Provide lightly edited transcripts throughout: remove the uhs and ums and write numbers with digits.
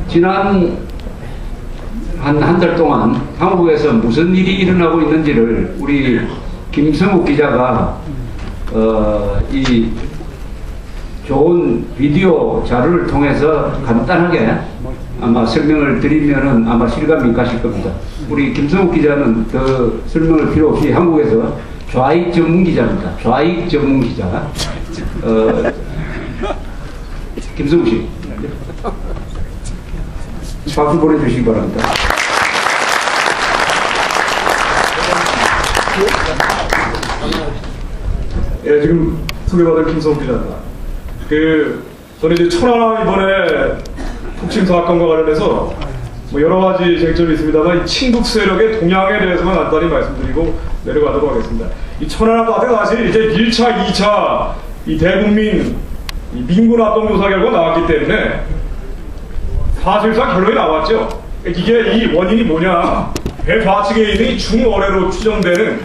지난 한 달 동안 한국에서 무슨 일이 일어나고 있는지를 우리 김성욱 기자가 이 좋은 비디오 자료를 통해서 간단하게 아마 설명을 드리면은 아마 실감이 가실 겁니다. 우리 김성욱 기자는 더 설명을 필요 없이 한국에서 좌익 전문 기자입니다. 좌익 전문 기자. 김성욱 씨. 박수 보내주시기 바랍니다. 예, 지금 소개받은 김성욱 기자입니다. 저는 이제 천안 이번에 폭침 사건과 관련해서 뭐 여러 가지 쟁점이 있습니다만 이 친북 세력의 동향에 대해서만 간단히 말씀드리고 내려가도록 하겠습니다. 이 천안 앞에 사실 이제 1차, 2차 이 대국민 이 민군 합동조사 결과 나왔기 때문에 사실상 결론이 나왔죠. 이게 이 원인이 뭐냐? 배 좌측에 있는 이 중어뢰로 추정되는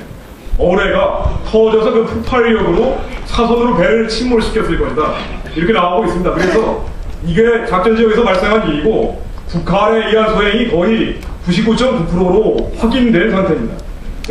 어뢰가 터져서 그 폭발력으로 사선으로 배를 침몰시켰을 것이다. 이렇게 나오고 있습니다. 그래서 이게 작전 지역에서 발생한 일이고 북한에 의한 소행이 거의 99.9%로 확인된 상태입니다.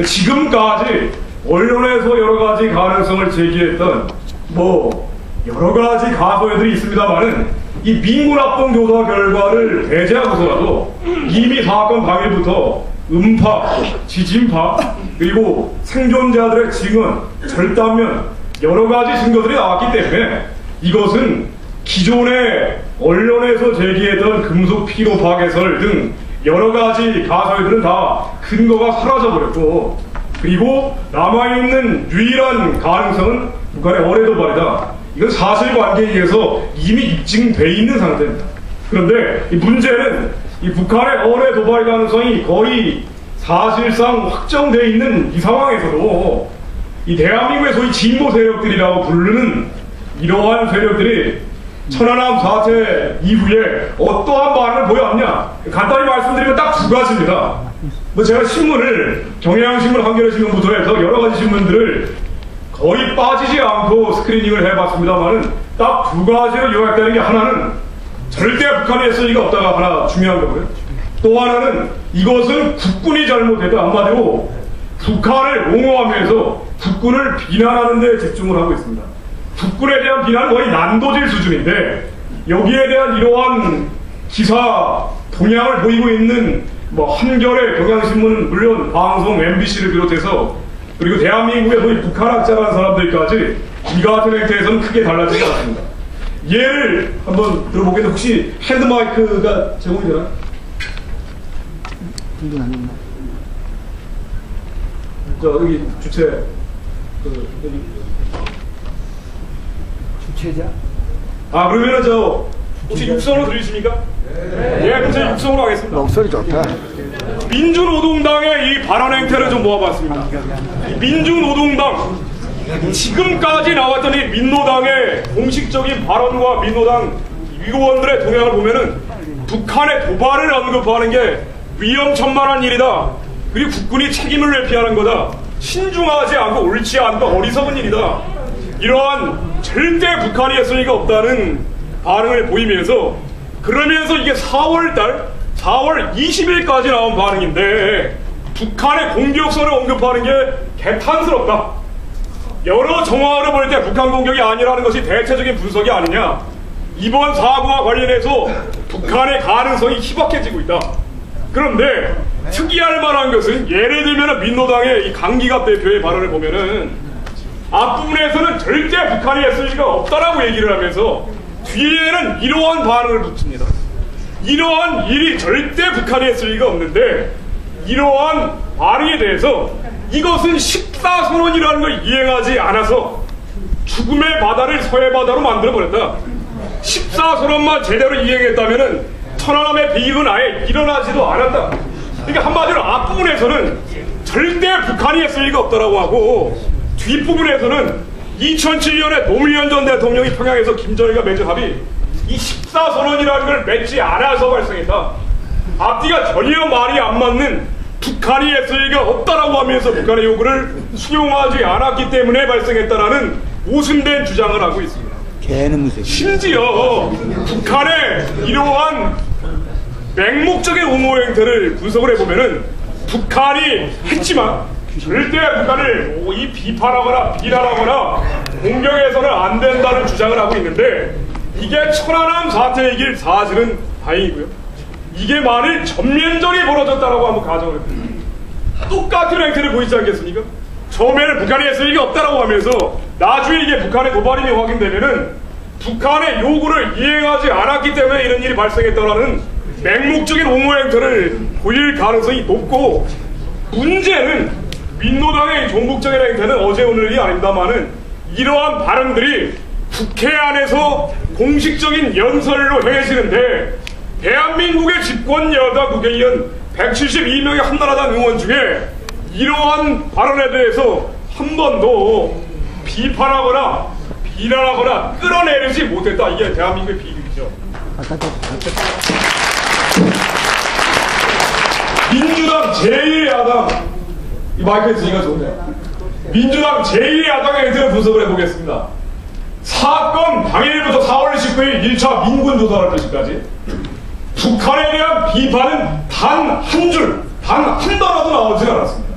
지금까지 언론에서 여러 가지 가능성을 제기했던 뭐 여러 가지 가설들이 있습니다만은 이 민군합동 조사 결과를 배제하고서라도 이미 사건 당일부터 음파, 지진파, 그리고 생존자들의 증언, 절단면 여러 가지 증거들이 나왔기 때문에 이것은 기존의 언론에서 제기했던 금속 피로 파괴설 등 여러 가지 가설들은 다 근거가 사라져버렸고, 그리고 남아있는 유일한 가능성은 북한의 어뢰 도발이다. 이건 사실관계에 의해서 이미 입증돼 있는 상태입니다. 그런데 이 문제는 이 북한의 어뢰 도발 가능성이 거의 사실상 확정돼 있는 이 상황에서도 이 대한민국의 소위 진보 세력들이라고 부르는 이러한 세력들이 천안함 사태 이후에 어떠한 반응을 보여왔냐? 간단히 말씀드리면 딱 두 가지입니다. 뭐 제가 신문을 경향신문, 한겨레신문부터 해서 여러 가지 신문들을 거의 빠지지 않고 스크리닝을 해봤습니다만은 딱 두 가지로 요약되는 게, 하나는 절대 북한이 했을 리가 없다가 하나 중요한 거고요. 또 하나는 이것은 국군이 잘못했다. 한마디로 북한을 옹호하면서 국군을 비난하는 데 집중을 하고 있습니다. 국군에 대한 비난은 거의 난도질 수준인데, 여기에 대한 이러한 기사 동향을 보이고 있는 뭐 한겨레, 경향신문, 물론 방송 MBC를 비롯해서 그리고 대한민국의 거의 북한학자라는 사람들까지 이 같은 행태에서는 크게 달라지지 않습니다. 예를 한번 들어보겠는데, 혹시 핸드마이크가 제공이 되나요? 여기 주체 여기 주체자? 그러면은 혹시 육성으로 들리십니까? 네. 예, 그럼 제가 육성으로 하겠습니다. 목소리 좋다. 민주노동당의 이 발언 행태를 좀 모아봤습니다. 민주노동당, 지금까지 나왔던 이 민노당의 공식적인 발언과 민노당 위원들의 동향을 보면은 북한의 도발을 언급하는 게 위험천만한 일이다. 그리고 국군이 책임을 회피하는 거다. 신중하지 않고 옳지 않고 어리석은 일이다. 이러한 절대 북한이 했을 리가 없다는 반응을 보이면서, 그러면서 이게 4월 20일까지 나온 반응인데 북한의 공격선을 언급하는 게 개탄스럽다. 여러 정황으로 볼 때 북한 공격이 아니라는 것이 대체적인 분석이 아니냐. 이번 사고와 관련해서 북한의 가능성이 희박해지고 있다. 그런데 특이할 만한 것은, 예를 들면 민노당의 이 강기갑 대표의 발언을 보면은 앞부분에서는 절대 북한이 했을 리가 없다라고 얘기를 하면서 뒤에는 이러한 반응을 붙입니다. 이러한 일이 절대 북한이 했을 리가 없는데, 이러한 반응에 대해서 이것은 14선언이라는 걸 이행하지 않아서 죽음의 바다를 서해 바다로 만들어버렸다. 14선언만 제대로 이행했다면은 천안함의 비극은 아예 일어나지도 않았다. 그러니까 한마디로 앞부분에서는 절대 북한이 했을 리가 없다라고 하고, 뒷부분에서는 2007년에 노무현 전 대통령이 평양에서 김정일과 맺은 합의, 이 14선언이라는 걸 맺지 않아서 발생했다. 앞뒤가 전혀 말이 안 맞는, 북한이 했을 리가 없다라고 하면서 북한의 요구를 수용하지 않았기 때문에 발생했다라는 오순된 주장을 하고 있습니다. 심지어 북한의 이러한 맹목적인 옹호 행태를 분석을 해보면은 북한이 했지만 절대 북한을 이 비판하거나 비난하거나 공격해서는 안 된다는 주장을 하고 있는데, 이게 천안함 사태이길 사실은 다행이고요. 이게 만일 전면전이 벌어졌다라고 한번 가정을 해봅니다. 똑같은 행태를 보이지 않겠습니까? 처음에는 북한이 했을 일이 없다라고 하면서 나중에 이게 북한의 도발임이 확인되면은 북한의 요구를 이행하지 않았기 때문에 이런 일이 발생했다라는 맹목적인 옹호 행태를 보일 가능성이 높고, 문제는 민노당의 종북적인 행태는 어제 오늘이 아닙니다만은 이러한 발언들이 국회 안에서 공식적인 연설로 행해지는데, 대한민국의 집권 여당 국회의원 172명의 한나라당 의원 중에 이러한 발언에 대해서 한 번도 비판하거나 비난하거나 끌어내리지 못했다. 이게 대한민국의 비극이죠. 민주당 제1야당, 이 마이크에 쓰기가 좋네요. 민주당 제1야당의 행태를 분석을 해보겠습니다. 사건 당일부터 4월 19일 1차 민군조사를 할 때까지 북한에 대한 비판은 단 한 줄, 단 한 단어도 나오지 않았습니다.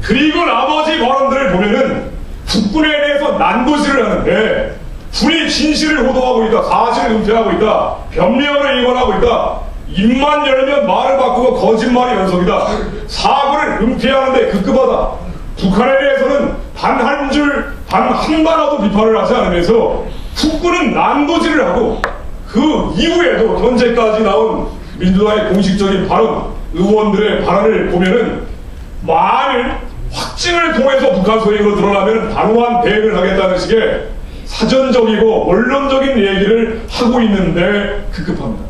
그리고 나머지 발언들을 보면은 북군에 대해서 난도질을 하는데, 군이 진실을 호도하고 있다, 사실을 은폐하고 있다, 변명을 일관하고 있다, 입만 열면 말을 바꾸고 거짓말이 연속이다, 사고를 은폐하는데 급급하다, 북한에 대해서는 단 한 줄, 단 한 단어도 비판을 하지 않으면서 북군은 난도질을 하고, 그 이후에도 현재까지 나온 민주당의 공식적인 발언, 의원들의 발언을 보면은 만일 확증을 통해서 북한 소행으로 드러나면 단호한 대응을 하겠다는 식의 사전적이고 원론적인 얘기를 하고 있는데 급급합니다.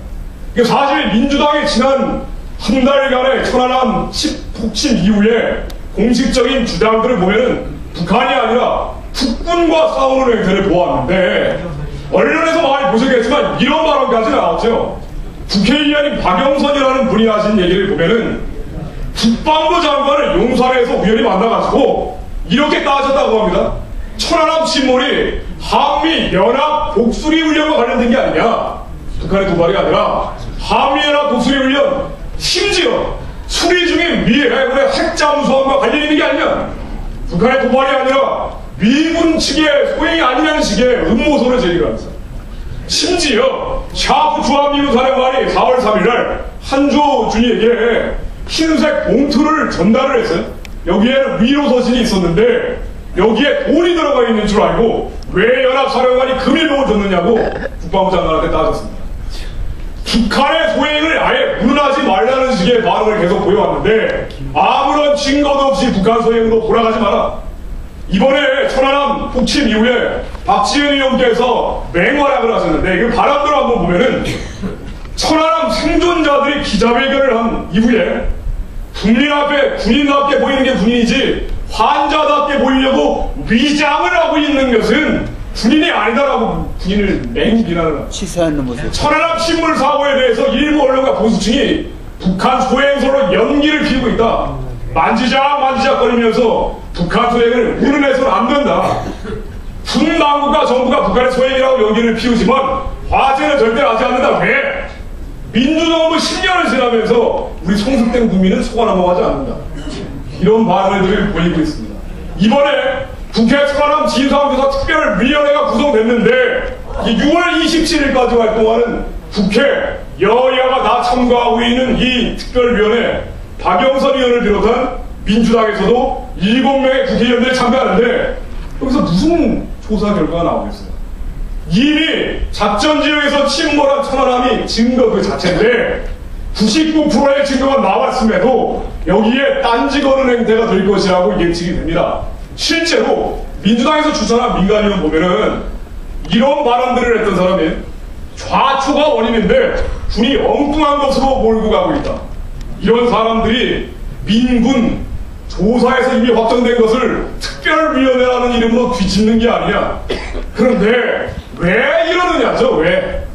사실 민주당이 지난 한 달간의 천안함 폭침 이후에 공식적인 주장들을 보면은 북한이 아니라 북군과 싸우는 행태를 보았는데, 언론에서 많이 보셨겠지만 이런 발언까지 나왔죠. 국회의원인 박영선이라는 분이 하신 얘기를 보면은 국방부 장관을 용산에서 우연히 만나가지고 이렇게 따졌다고 합니다. 천안함 침몰이 한미 연합 독수리 훈련과 관련된 게 아니냐, 북한의 도발이 아니라 한미 연합 독수리 훈련, 심지어 수리 중인 미 해군의 핵잠수함과 관련 있는 게 아니냐, 북한의 도발이 아니라 미군 측의 소행이 아니냐는 식의 음모설을 제기합니다. 심지어 샤프 주한미군 사령관이 4월 3일날 한조준이에게 흰색 봉투를 전달을 했어요. 여기에는 위로 서신이 있었는데 여기에 돈이 들어가 있는 줄 알고 왜 연합사령관이 금일봉을 줬느냐고 국방부 장관한테 따졌습니다. 북한의 소행을 아예 물러나지 말라는 식의 반응을 계속 보여왔는데, 아무런 증거도 없이 북한 소행으로 돌아가지 마라. 이번에 천안함 폭침 이후에 박지원 의원께서 맹활약을 하셨는데, 그 발언들을 한번 보면은 천안함 생존자들이 기자회견을 한 이후에 국민 앞에 군인답게 보이는 게 군인이지 환자답게 보이려고 위장을 하고 있는 것은 군인이 아니다라고 군인을 맹비난을 치사한 모습. 천안함 침몰 사고에 대해서 일부 언론과 보수층이 북한 소행설로 연기를 피우고 있다. 만지작거리면서 북한 소행을 운운해서는 안 된다. 군 당국과 정부가 북한의 소행이라고 연기를 피우지만 화제는 절대 하지 않는다. 왜? 민주정부 10년을 지나면서 우리 성숙된 국민은 속아 넘어가지 않는다. 이런 발언들을 보이고 있습니다. 이번에 국회 천안함 진상조사 특별위원회가 구성됐는데 6월 27일까지 활동하는 국회 여야가 다 참가하고 있는 이 특별위원회, 박영선 의원을 비롯한 민주당에서도 7명의 국회의원들이 참가하는데 여기서 무슨 조사 결과가 나오겠어요? 이미 작전지역에서 침몰한 천안함이 증거 그 자체인데 99%의 증거가 나왔음에도 여기에 딴지 거는 행태가 될 것이라고 예측이 됩니다. 실제로 민주당에서 추천한 민간위원 보면은 이런 발언들을 했던 사람이 좌초가 원인인데 군이 엉뚱한 것으로 몰고 가고 있다. 이런 사람들이 민군 조사에서 이미 확정된 것을 특별위원회라는 이름으로 뒤집는 게 아니냐. 그런데 왜 이러느냐죠. 왜